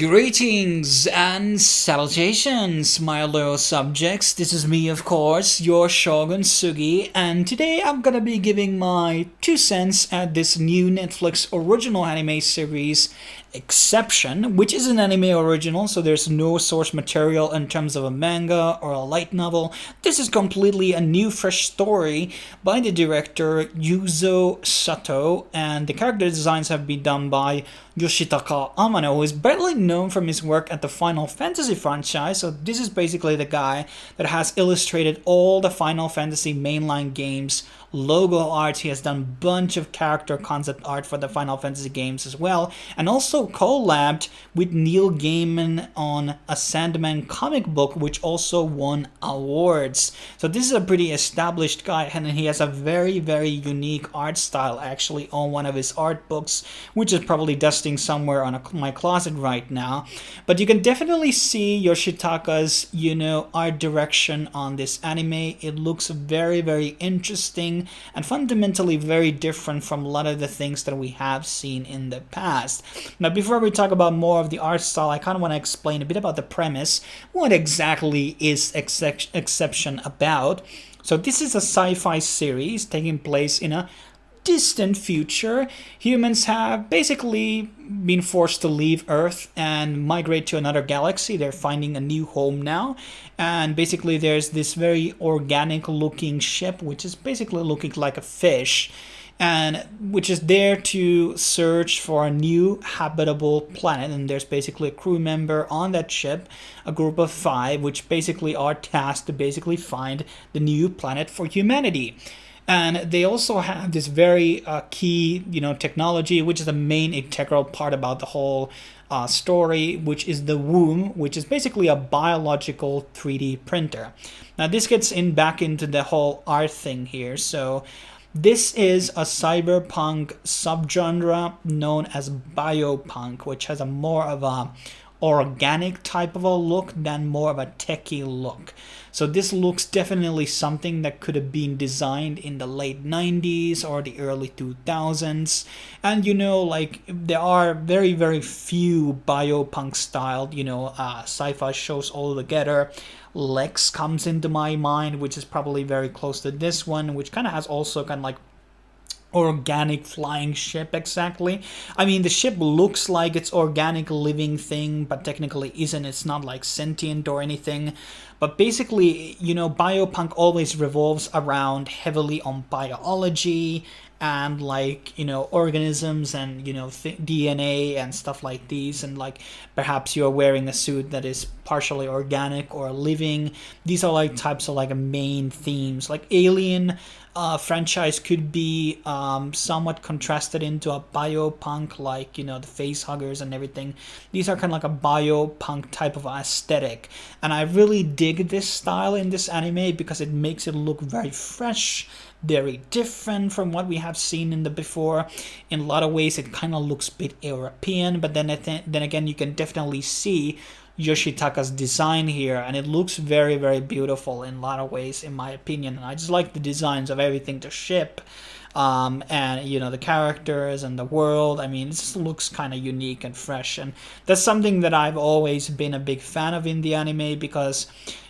Greetings and salutations, my loyal subjects. This is me, of course, your Shogun Sugi, and today I'm gonna be giving my 2 cents at this new Netflix original anime series, Exception, which is an anime original, so there's no source material in terms of a manga or a light novel. This is completely a new, fresh story by the director Yuzo Sato, and the character designs have been done by Yoshitaka Amano, who is better known from his work at the Final Fantasy franchise. So this is basically the guy that has illustrated all the Final Fantasy mainline games logo art. He has done a bunch of character concept art for the Final Fantasy games as well, and also collabed with Neil Gaiman on a Sandman comic book, which also won awards. So this is a pretty established guy, and he has a very, very unique art style actually on one of his art books, which is probably dusting somewhere on my closet right now. But you can definitely see Yoshitaka's, art direction on this anime. It looks very, very interesting and fundamentally very different from a lot of the things that we have seen in the past. Now, before we talk about more of the art style, I kind of want to explain a bit about the premise. What exactly is Exception about? So this is a sci-fi series taking place in a distant future. Humans have basically been forced to leave Earth and migrate to another galaxy. They're finding a new home now, and basically there's this very organic looking ship which is basically looking like a fish, and which is there to search for a new habitable planet. And there's basically a crew member on that ship, a group of 5, which basically are tasked to basically find the new planet for humanity. And they also have this very key, technology, which is the main integral part about the whole story, which is the womb, which is basically a biological 3D printer. Now, this gets back into the whole art thing here. So this is a cyberpunk subgenre known as biopunk, which has a more of a organic type of a look than more of a techie look. So this looks definitely something that could have been designed in the late 90s or the early 2000s. And there are very, very few biopunk styled, sci-fi shows altogether. Lex comes into my mind, which is probably very close to this one, which kind of has also kind of like organic flying ship. Exactly. I mean, the ship looks like it's organic living thing, but technically isn't. It's not like sentient or anything. But basically, biopunk always revolves around heavily on biology and organisms and DNA and stuff like these, and perhaps you're wearing a suit that is partially organic or living. These are types of main themes. Alien franchise could be somewhat contrasted into a biopunk, the face huggers and everything. These are kind of like a biopunk type of aesthetic, and I really dig this style in this anime because it makes it look very fresh, very different from what we have seen in the before. In a lot of ways, it kind of looks a bit European, but then again, you can definitely see Yoshitaka's design here, and it looks very, very beautiful in a lot of ways, in my opinion. And I just like the designs of everything to ship, and the characters and the world. I mean, it just looks kind of unique and fresh, and that's something that I've always been a big fan of in the anime, because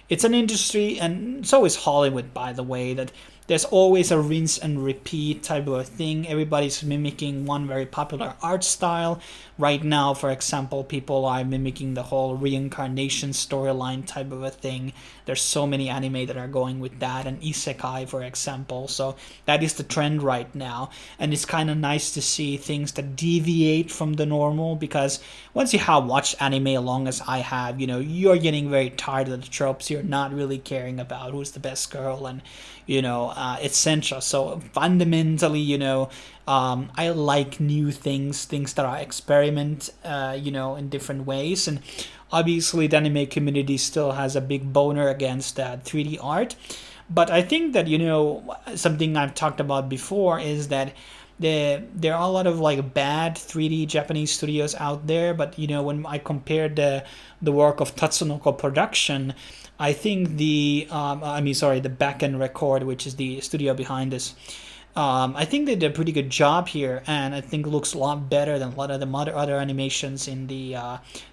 it's an industry, and so is Hollywood, by the way, that there's always a rinse and repeat type of a thing. Everybody's mimicking one very popular art style. Right now, for example, people are mimicking the whole reincarnation storyline type of a thing. There's so many anime that are going with that, and isekai, for example. So that is the trend right now, and it's kind of nice to see things that deviate from the normal, because once you have watched anime as long as I have, you're getting very tired of the tropes. You're not really caring about who's the best girl and etc. So fundamentally, I like new things that are experiment, in different ways. And obviously, the anime community still has a big boner against 3D art. But I think that, something I've talked about before is that there are a lot of bad 3D Japanese studios out there. But, when I compared the work of Tatsunoko Production, I think the Back End Record, which is the studio behind this, I think they did a pretty good job here, and I think it looks a lot better than a lot of the other animations in the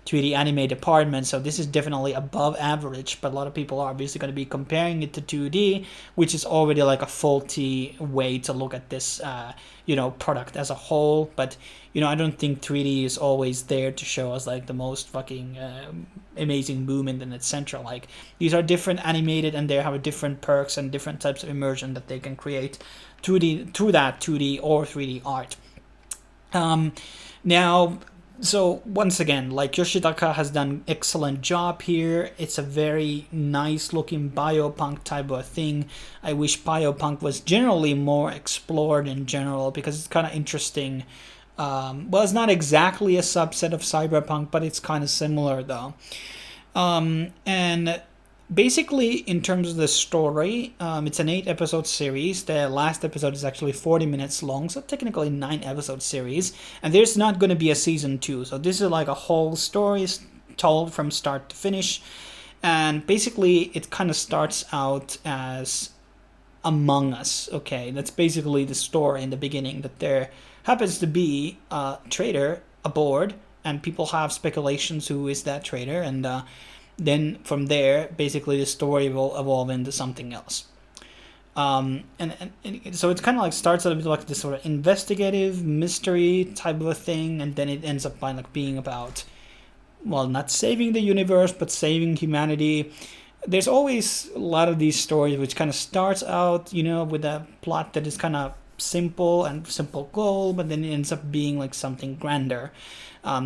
3D anime department. So this is definitely above average, but a lot of people are obviously going to be comparing it to 2D, which is already like a faulty way to look at this, product as a whole. But I don't think 3D is always there to show us like the most fucking amazing movement and etc. Like these are different animated, and they have different perks and different types of immersion that they can create through that 2D or 3D art. Now, so once again, like Yoshitaka has done excellent job here. It's a very nice looking biopunk type of thing. I wish biopunk was generally more explored in general, because it's kind of interesting. Well, it's not exactly a subset of cyberpunk, but it's kind of similar though. And basically, in terms of the story, it's an 8-episode series. The last episode is actually 40 minutes long, so technically 9-episode series. And there's not going to be a season 2, so this is like a whole story told from start to finish. And basically, it kind of starts out as Among Us. Okay, that's basically the story in the beginning, that there happens to be a traitor aboard, and people have speculations who is that traitor, and then from there, basically the story will evolve into something else. And so it kind of like starts out a bit like this sort of investigative mystery type of a thing, and then it ends up by like being about, well, not saving the universe, but saving humanity. There's always a lot of these stories which kind of starts out, with a plot that is kind of simple and simple goal, but then it ends up being like something grander.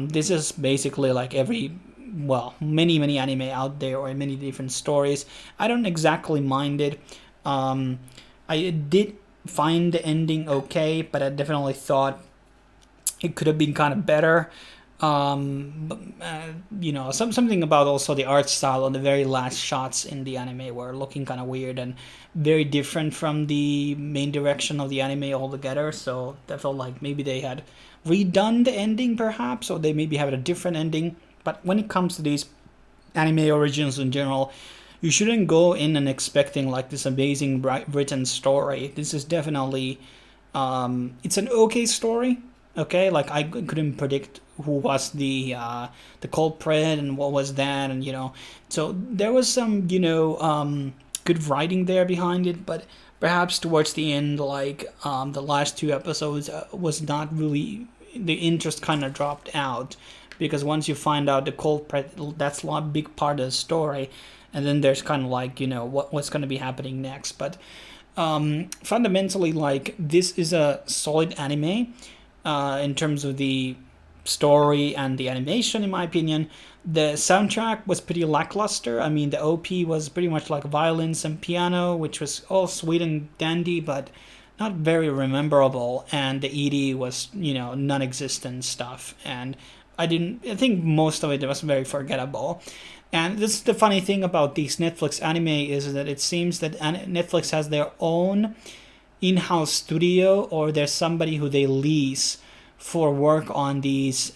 This is basically like many anime out there, or many different stories. I don't exactly mind it. I did find the ending okay, but I definitely thought it could have been kind of better. Something about also the art style on the very last shots in the anime were looking kind of weird and very different from the main direction of the anime altogether. So I felt like maybe they had redone the ending perhaps, or they maybe have a different ending. But when it comes to these anime originals in general, you shouldn't go in and expecting like this amazing written story. This is definitely, it's an okay story. Okay, like I couldn't predict who was the culprit and what was that, and so there was some good writing there behind it, but perhaps towards the end, like the last 2 episodes was not really, the interest kind of dropped out, because once you find out the culprit, that's a big part of the story, and then there's kind of like what's going to be happening next. But fundamentally, like this is a solid anime. In terms of the story and the animation, in my opinion. The soundtrack was pretty lackluster. I mean, the OP was pretty much like violins and piano, which was all sweet and dandy, but not very rememberable. And the ED was, non-existent stuff. And I think most of it was very forgettable. And this is the funny thing about these Netflix anime, is that it seems that Netflix has their own in-house studio, or there's somebody who they lease for work on these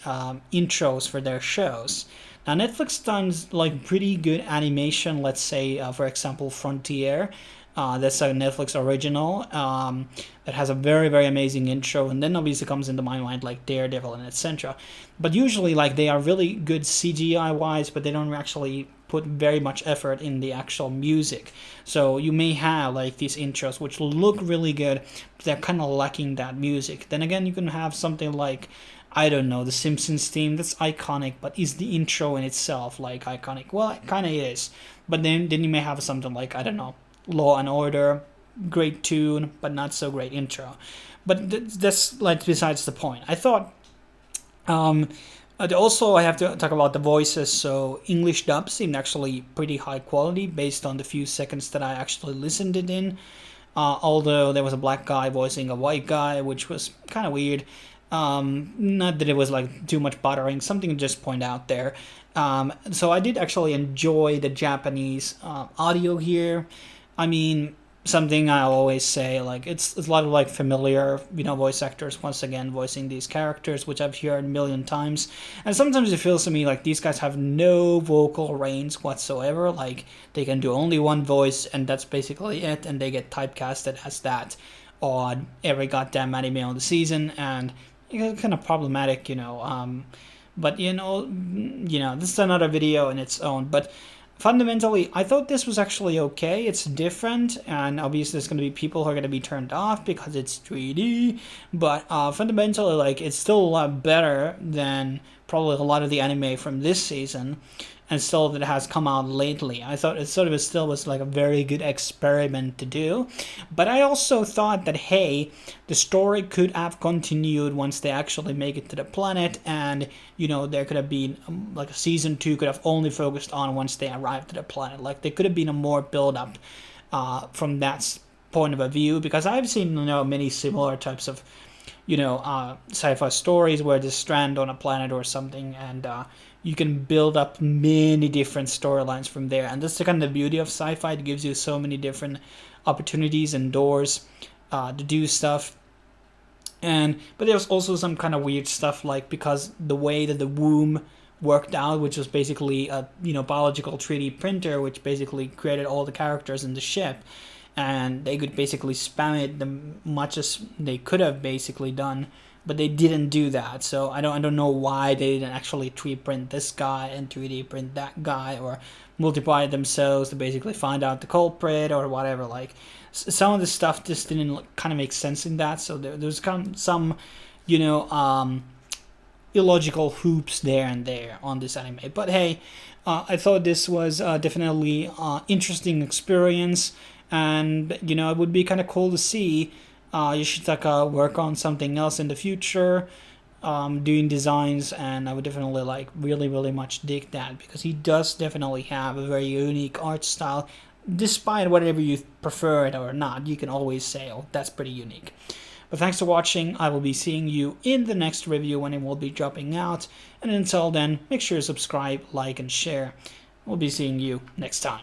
intros for their shows. Now Netflix does like pretty good animation. Let's say, for example, Frontier. That's a Netflix original that has a very, very amazing intro, and then obviously comes into my mind like Daredevil and etc. But usually, like, they are really good CGI wise, but they don't actually put very much effort in the actual music. So you may have like these intros which look really good, but they're kind of lacking that music. Then again, you can have something like, I don't know, the Simpsons theme. That's iconic, but is the intro in itself like iconic? Well, it kind of is. But then you may have something like, I don't know, Law and Order, great tune, but not so great intro. But that's like besides the point. I thought, also I have to talk about the voices. So English dub seemed actually pretty high quality based on the few seconds that I actually listened it in. Although there was a black guy voicing a white guy, which was kind of weird. Not that it was like too much bothering, something to just point out there. So I did actually enjoy the Japanese audio here. I mean, something I always say, like, it's a lot of like familiar, voice actors once again voicing these characters, which I've heard a million times. And sometimes it feels to me like these guys have no vocal range whatsoever. Like, they can do only one voice, and that's basically it, and they get typecasted as that. odd every goddamn anime on the season, and it's kind of problematic, but this is another video in its own. But fundamentally, I thought this was actually okay. It's different, and obviously there's going to be people who are going to be turned off because it's 3D, but fundamentally, like, it's still a lot better than probably a lot of the anime from this season, and still that has come out lately. I thought it sort of still was like a very good experiment to do, but I also thought that, hey, the story could have continued once they actually make it to the planet, and there could have been like a season 2 could have only focused on once they arrived to the planet. Like, there could have been a more build up from that point of a view, because I've seen many similar types of sci-fi stories where they strand on a planet or something, and you can build up many different storylines from there. And that's the kind of beauty of sci-fi. It gives you so many different opportunities and doors to do stuff. But there's also some kind of weird stuff, like, because the way that the womb worked out, which was basically a biological 3D printer, which basically created all the characters in the ship, and they could basically spam it as much as they could have basically done, but they didn't do that. So I don't know why they didn't actually 3D print this guy and 3D print that guy, or multiply it themselves to basically find out the culprit or whatever. Like, some of the stuff just didn't kind of make sense in that. So there's kind of some illogical hoops there and there on this anime. But hey, I thought this was definitely interesting experience, and it would be kind of cool to see Yoshitaka work on something else in the future, doing designs, and I would definitely really much dig that, because he does definitely have a very unique art style. Despite whatever you prefer it or not, you can always say, oh, that's pretty unique. But thanks for watching. I will be seeing you in the next review when it will be dropping out, and until then, make sure to subscribe, like, and share. We'll be seeing you next time.